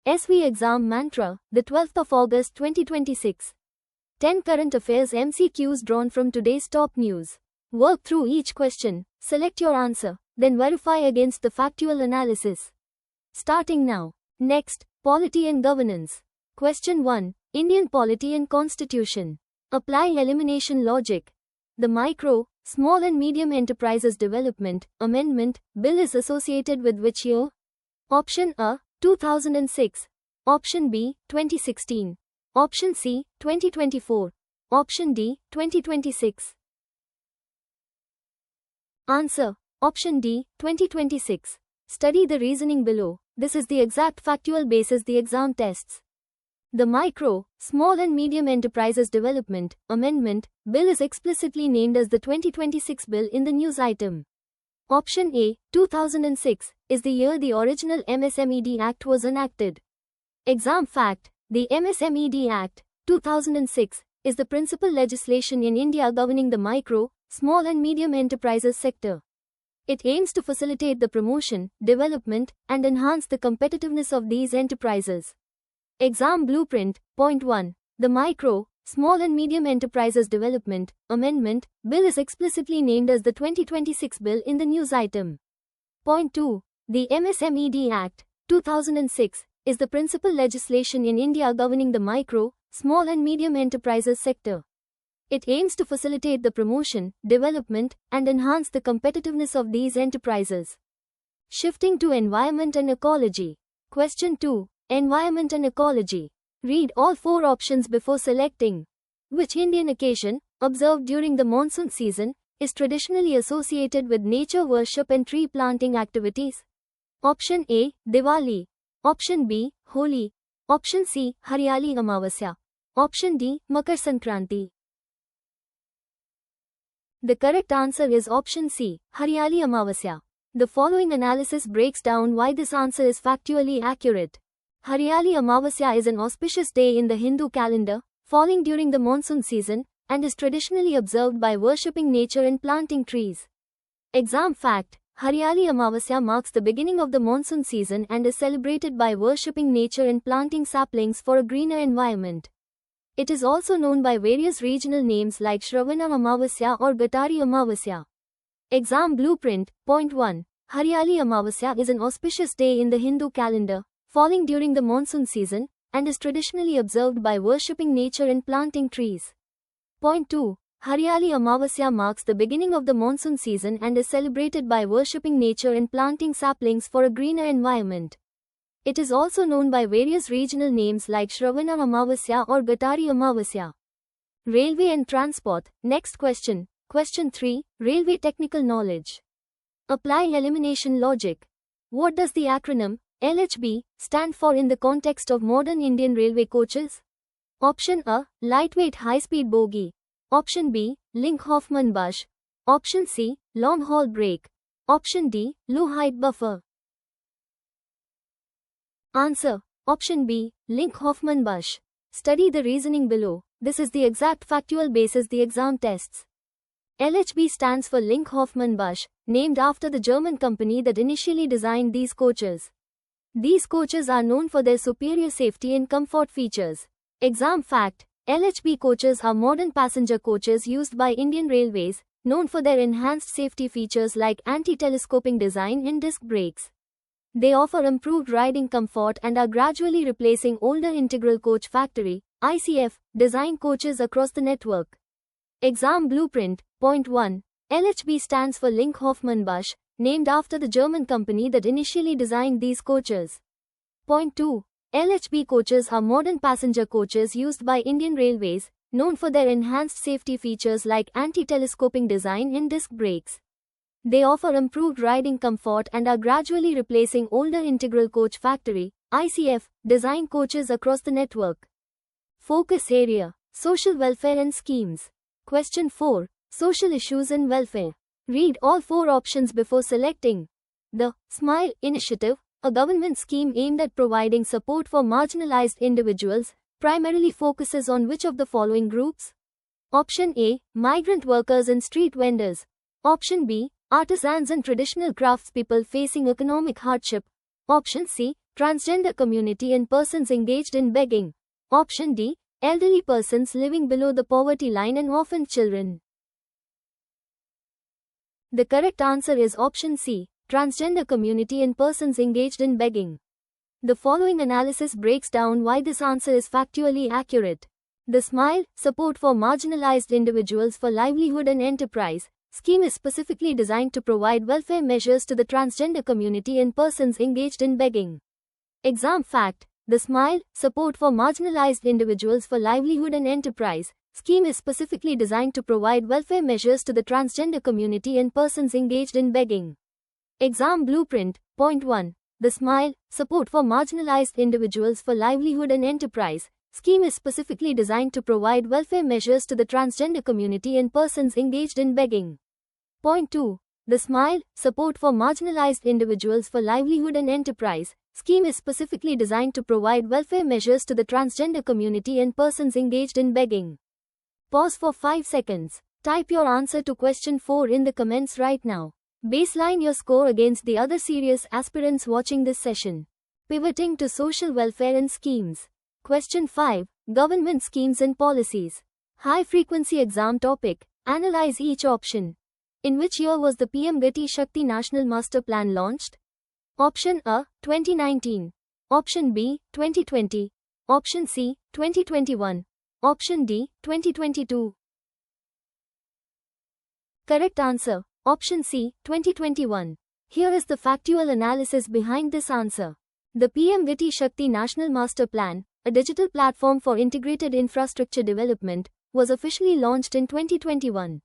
SV Exam Mantra, the 12th of August 2026. 10 current affairs MCQs drawn from today's top news. Work through each question, select your answer, then verify against the factual analysis. Starting now. Next, Polity and Governance. Question 1. Indian Polity and Constitution. Apply elimination logic. The Micro, Small and Medium Enterprises Development Amendment Bill is associated with which year? Option A, 2006. Option B, 2016. Option C, 2024. Option D, 2026. Answer. Option D, 2026. Study the reasoning below. This is the exact factual basis the exam tests. The Micro, Small and Medium Enterprises Development Amendment Bill is explicitly named as the 2026 bill in the news item. Option A, 2006, is the year the original MSMED Act was enacted. Exam fact: the MSMED Act, 2006, is the principal legislation in India governing the micro, small and medium enterprises sector. It aims to facilitate the promotion, development, and enhance the competitiveness of these enterprises. Exam blueprint. Point 1. The Micro, Small and Medium Enterprises Development Amendment Bill is explicitly named as the 2026 bill in the news item. Point 2. The MSMED Act, 2006, is the principal legislation in India governing the micro, small and medium enterprises sector. It aims to facilitate the promotion, development, and enhance the competitiveness of these enterprises. Shifting to Environment and Ecology. Question 2. Environment and Ecology. Read all 4 options before selecting. Which Indian occasion, observed during the monsoon season, is traditionally associated with nature worship and tree planting activities? Option A, Diwali. Option B, Holi. Option C, Haryali Amavasya. Option D, Makar Sankranti. The correct answer is option C, Haryali Amavasya. The following analysis breaks down why this answer is factually accurate. Haryali Amavasya is an auspicious day in the Hindu calendar, falling during the monsoon season, and is traditionally observed by worshipping nature and planting trees. Exam fact: Haryali Amavasya marks the beginning of the monsoon season and is celebrated by worshipping nature and planting saplings for a greener environment. It is also known by various regional names like Shravana Amavasya or Gatari Amavasya. Exam blueprint. Point 1. Haryali Amavasya is an auspicious day in the Hindu calendar, falling during the monsoon season, and is traditionally observed by worshipping nature and planting trees. Point 2. Haryali Amavasya marks the beginning of the monsoon season and is celebrated by worshipping nature and planting saplings for a greener environment. It is also known by various regional names like Shravana Amavasya or Gatari Amavasya. Railway and Transport. Next question. Question 3. Railway Technical Knowledge. Apply elimination logic. What does the acronym LHB stand for in the context of modern Indian railway coaches? Option A, lightweight high-speed bogie. Option B, Link-Hoffmann-Busch. Option C, long-haul brake. Option D, low-height buffer. Answer. Option B, Link-Hoffmann-Busch. Study the reasoning below. This is the exact factual basis the exam tests. LHB stands for Link-Hoffmann-Busch, named after the German company that initially designed these coaches. These coaches are known for their superior safety and comfort features. Exam fact: LHB coaches are modern passenger coaches used by Indian Railways, known for their enhanced safety features like anti-telescoping design and disc brakes. They offer improved riding comfort and are gradually replacing older Integral Coach Factory (ICF) design coaches across the network. Exam blueprint. Point 1. LHB stands for Link-Hoffmann-Busch, named after the German company that initially designed these coaches. Point 2. LHB coaches are modern passenger coaches used by Indian Railways, known for their enhanced safety features like anti-telescoping design and disc brakes. They offer improved riding comfort and are gradually replacing older Integral Coach Factory (ICF) design coaches across the network. Focus area: Social welfare and schemes. Question 4. Social issues and welfare. Read all 4 options before selecting. The SMILE initiative, a government scheme aimed at providing support for marginalized individuals, primarily focuses on which of the following groups? Option A, migrant workers and street vendors. Option B, artisans and traditional craftspeople facing economic hardship. Option C, transgender community and persons engaged in begging. Option D, elderly persons living below the poverty line and orphan children. The correct answer is option C, transgender community and persons engaged in begging. The following analysis breaks down why this answer is factually accurate. The SMILE, Support for Marginalized Individuals for Livelihood and Enterprise, scheme is specifically designed to provide welfare measures to the transgender community and persons engaged in begging. Exam fact: the SMILE, Support for Marginalized Individuals for Livelihood and Enterprise, scheme is specifically designed to provide welfare measures to the transgender community and persons engaged in begging. Exam blueprint. Point 1. The SMILE, Support for Marginalized Individuals for Livelihood and Enterprise, scheme is specifically designed to provide welfare measures to the transgender community and persons engaged in begging. Point 2. The SMILE, Support for Marginalized Individuals for Livelihood and Enterprise, scheme is specifically designed to provide welfare measures to the transgender community and persons engaged in begging. Pause for 5 seconds. Type your answer to question 4 in the comments right now. Baseline your score against the other serious aspirants watching this session. Pivoting to social welfare and schemes. Question 5. Government schemes and policies. High-frequency exam topic. Analyze each option. In which year was the PM Gati Shakti National Master Plan launched? Option A, 2019. Option B, 2020. Option C, 2021. Option D, 2022. Correct answer. Option C, 2021. Here is the factual analysis behind this answer. The PM Gati Shakti National Master Plan, a digital platform for integrated infrastructure development, was officially launched in 2021.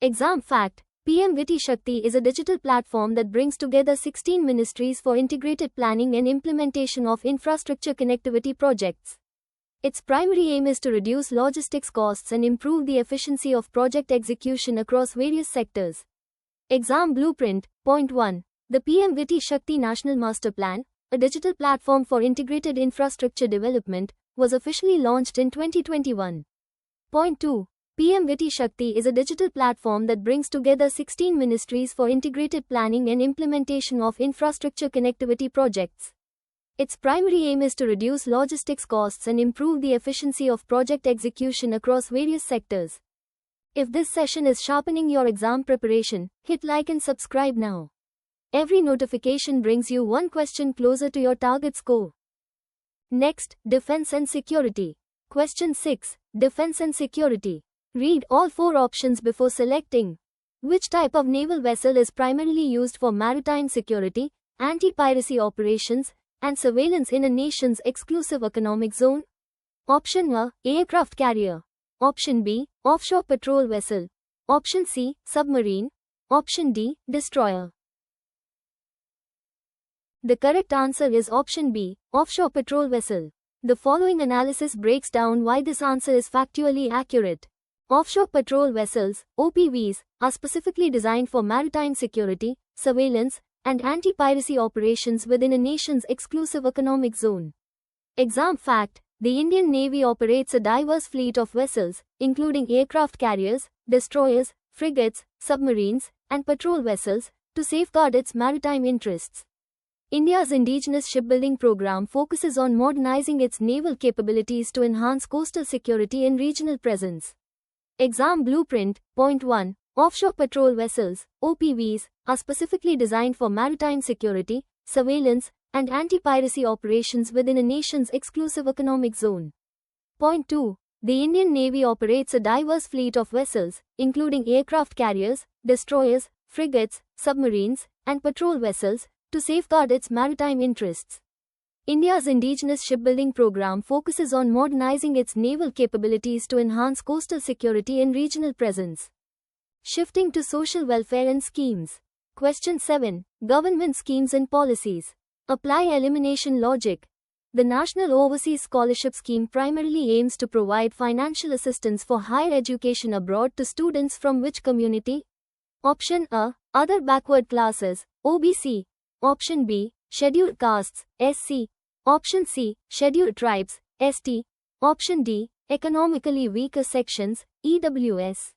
Exam fact: PM Gati Shakti is a digital platform that brings together 16 ministries for integrated planning and implementation of infrastructure connectivity projects. Its primary aim is to reduce logistics costs and improve the efficiency of project execution across various sectors. Exam blueprint. Point 1. The PM Gati Shakti National Master Plan, a digital platform for integrated infrastructure development, was officially launched in 2021. Point 2. PM Gati Shakti is a digital platform that brings together 16 ministries for integrated planning and implementation of infrastructure connectivity projects. Its primary aim is to reduce logistics costs and improve the efficiency of project execution across various sectors. If this session is sharpening your exam preparation, hit like and subscribe now. Every notification brings you one question closer to your target score. Next, Defense and Security. Question 6. Defense and Security. Read all 4 options before selecting. Which type of naval vessel is primarily used for maritime security, anti-piracy operations, and surveillance in a nation's exclusive economic zone? Option A, aircraft carrier. Option B, offshore patrol vessel. Option C, submarine. Option D, destroyer. The correct answer is option B, offshore patrol vessel. The following analysis breaks down why this answer is factually accurate. Offshore patrol vessels, OPVs, are specifically designed for maritime security, surveillance, and anti-piracy operations within a nation's exclusive economic zone. Exam fact: the Indian Navy operates a diverse fleet of vessels, including aircraft carriers, destroyers, frigates, submarines, and patrol vessels, to safeguard its maritime interests. India's indigenous shipbuilding program focuses on modernizing its naval capabilities to enhance coastal security and regional presence. Exam blueprint. Point 1. Offshore patrol vessels, OPVs, are specifically designed for maritime security, surveillance, and anti-piracy operations within a nation's exclusive economic zone. Point 2. The Indian Navy operates a diverse fleet of vessels, including aircraft carriers, destroyers, frigates, submarines, and patrol vessels, to safeguard its maritime interests. India's indigenous shipbuilding program focuses on modernizing its naval capabilities to enhance coastal security and regional presence. Shifting to social welfare and schemes. Question 7. Government schemes and policies. Apply elimination logic. The National Overseas Scholarship Scheme primarily aims to provide financial assistance for higher education abroad to students from which community? Option A, other backward classes, OBC. Option B, scheduled castes, SC. Option C, scheduled tribes, ST. Option D, economically weaker sections, EWS.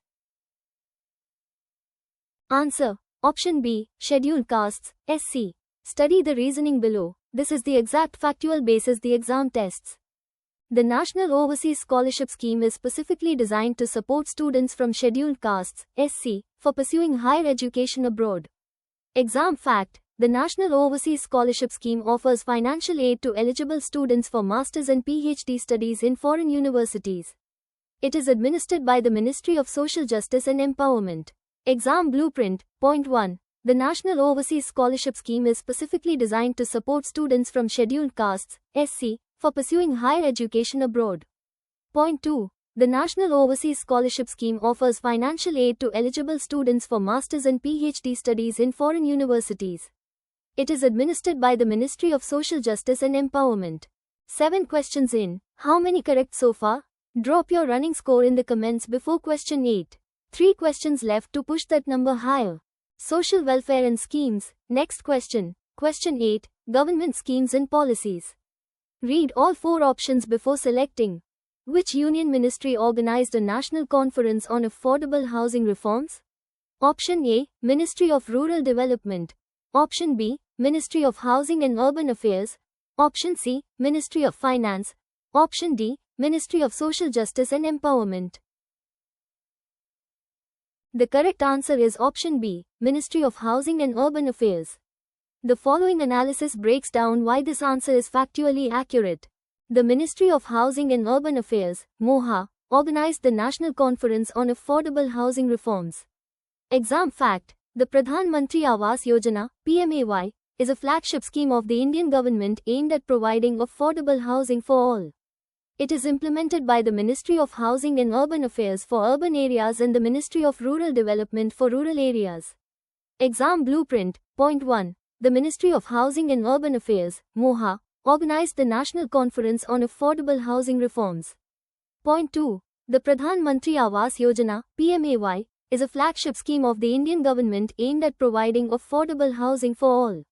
Answer: Option B, scheduled castes, SC. Study the reasoning below. this is the exact factual basis the exam tests. The National Overseas Scholarship Scheme is specifically designed to support students from scheduled castes, SC, for pursuing higher education abroad. Exam fact: the National Overseas Scholarship Scheme offers financial aid to eligible students for master's and PhD studies in foreign universities. It is administered by the Ministry of Social Justice and Empowerment. Exam blueprint. Point 1. The National Overseas Scholarship Scheme is specifically designed to support students from scheduled castes, SC, for pursuing higher education abroad. Point 2. The National Overseas Scholarship Scheme offers financial aid to eligible students for master's and PhD studies in foreign universities. It is administered by the Ministry of Social Justice and Empowerment. 7 questions in. How many correct so far? Drop your running score in the comments before question 8. 3 questions left to push that number higher. Social welfare and schemes. Next question. Question 8. Government schemes and policies. Read all 4 options before selecting. Which union ministry organized a national conference on affordable housing reforms? Option A. Ministry of Rural Development. Option B. Ministry of Housing and Urban Affairs. Option C. Ministry of Finance. Option D. Ministry of Social Justice and Empowerment. The correct answer is option B. Ministry of Housing and Urban Affairs. The following analysis breaks down why this answer is factually accurate. The Ministry of Housing and Urban Affairs, MoHA, organized the National Conference on Affordable Housing Reforms. Exam fact: the Pradhan Mantri Awas Yojana, PMAY, is a flagship scheme of the Indian government aimed at providing affordable housing for all. It is implemented by the Ministry of Housing and Urban Affairs for urban areas and the Ministry of Rural Development for rural areas. Exam blueprint. Point 1. The Ministry of Housing and Urban Affairs, MoHA, organized the National Conference on Affordable Housing Reforms. Point 2. The Pradhan Mantri Awas Yojana, PMAY, is a flagship scheme of the Indian government aimed at providing affordable housing for all.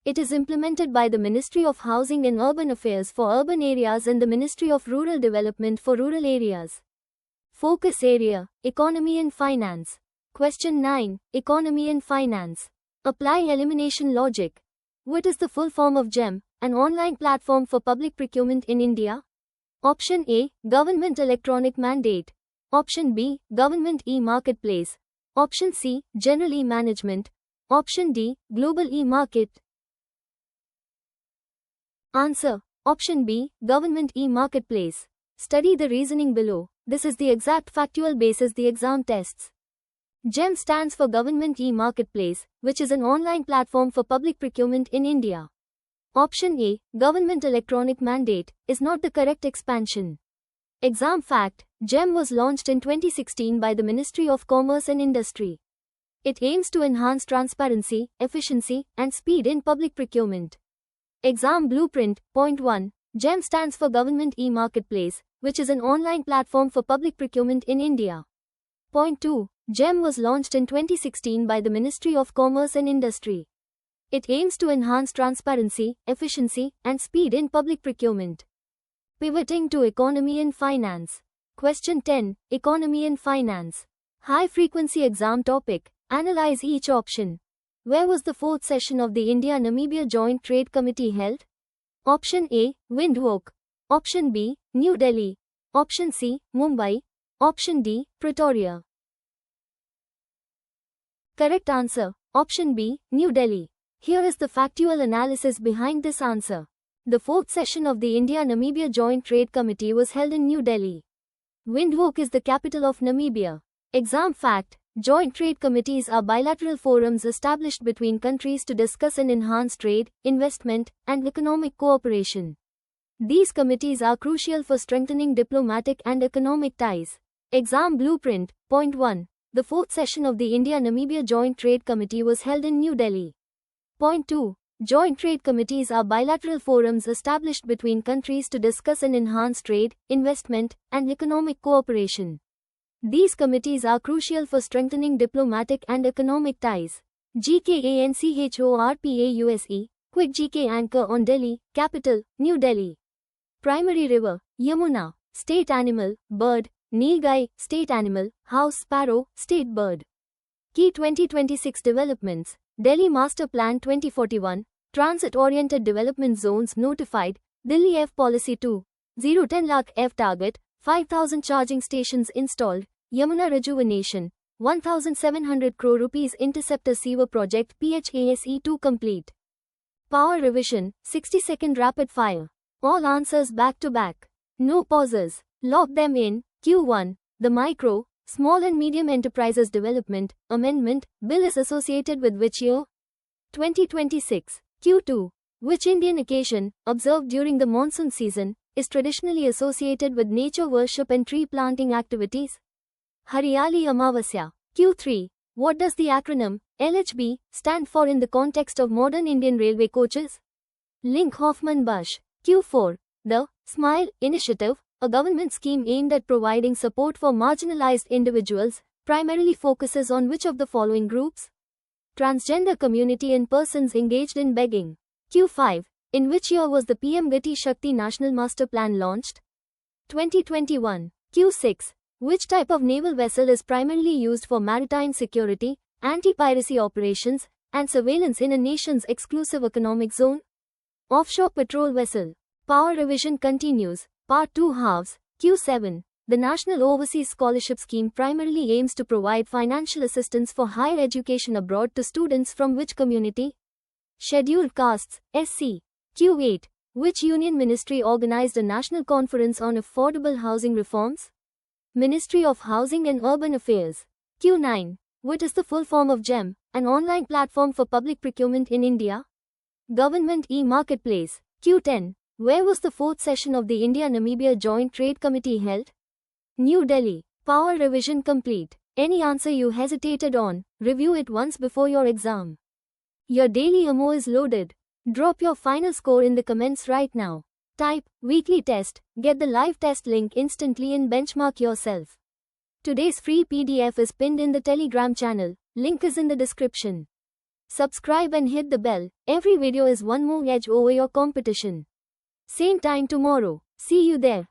It is implemented by the Ministry of Housing and Urban Affairs for urban areas and the Ministry of Rural Development for rural areas. Focus area: Economy and Finance. Question 9. Economy and Finance. Apply elimination logic. What is the full form of GEM, an online platform for public procurement in India? Option A. Government Electronic Mandate. Option B. Government e-Marketplace. Option C. General e-Management. Option D. Global e-Market. Answer: Option B. Government e-Marketplace. Study the reasoning below. This is the exact factual basis the exam tests. GEM stands for Government e-Marketplace, which is an online platform for public procurement in India. Option A. Government Electronic Mandate is not the correct expansion. Exam fact: GEM was launched in 2016 by the Ministry of Commerce and Industry. It aims to enhance transparency, efficiency, and speed in public procurement. Exam blueprint. Point 1. GEM stands for Government e-Marketplace, which is an online platform for public procurement in India. Point 2. GEM was launched in 2016 by the Ministry of Commerce and Industry. It aims to enhance transparency, efficiency, and speed in public procurement. Pivoting to Economy and Finance. Question 10. Economy and Finance. High-frequency exam topic. Analyze each option. Where was the 4th session of the India-Namibia Joint Trade Committee held? Option A. Windhoek. Option B. New Delhi. Option C. Mumbai. Option D. Pretoria. Correct answer: Option B. New Delhi. Here is the factual analysis behind this answer. The 4th session of the India-Namibia Joint Trade Committee was held in New Delhi. Windhoek is the capital of Namibia. Exam fact: Joint trade committees are bilateral forums established between countries to discuss and enhance trade, investment, and economic cooperation. These committees are crucial for strengthening diplomatic and economic ties. Exam blueprint. Point 1. The 4th session of the India-Namibia Joint Trade Committee was held in New Delhi. Point 2. Joint trade committees are bilateral forums established between countries to discuss and enhance trade, investment, and economic cooperation. These committees are crucial for strengthening diplomatic and economic ties. GKANCHORPAUSE, Quick GK Anchor on Delhi, Capital, New Delhi. Primary river, Yamuna. State animal, bird, Nilgai. State animal, house sparrow, state bird. Key 2026 developments. Delhi Master Plan 2041, Transit-oriented development zones notified, Delhi F Policy 2.0 10 lakh F target, 5,000 charging stations installed, Yamuna rejuvenation, 1,700 crore rupees interceptor sewer project PHASE2 complete. Power revision, 60-second rapid fire. All answers back to back. No pauses. Lock them in. Q1. The Micro, Small and Medium Enterprises Development Amendment Bill is associated with which year? 2026. Q2. Which Indian occasion, observed during the monsoon season, is traditionally associated with nature worship and tree planting activities? Hariyali Amavasya. Q3. What does the acronym LHB stand for in the context of modern Indian railway coaches? Link Hoffman Bush. Q4. The SMILE initiative, a government scheme aimed at providing support for marginalized individuals, primarily focuses on which of the following groups? Transgender community and persons engaged in begging. Q5. In which year was the PM Gati Shakti National Master Plan launched? 2021. Q6. Which type of naval vessel is primarily used for maritime security, anti-piracy operations, and surveillance in a nation's exclusive economic zone? Offshore patrol vessel. Power revision continues. Part 2 halves. Q7. The National Overseas Scholarship Scheme primarily aims to provide financial assistance for higher education abroad to students from which community? Scheduled castes, SC. Q8. Which union ministry organized a national conference on affordable housing reforms? Ministry of Housing and Urban Affairs. Q9. What is the full form of GEM, an online platform for public procurement in India? Government e-Marketplace. Q10. Where was the fourth session of the India-Namibia Joint Trade Committee held? New Delhi. Power revision complete. Any answer you hesitated on, review it once before your exam. Your daily AMO is loaded. Drop your final score in the comments right now. Type weekly test, get the live test link instantly and benchmark yourself. Today's free PDF is pinned in the Telegram channel, link is in the description. Subscribe and hit the bell, every video is one more edge over your competition. Same time tomorrow, see you there.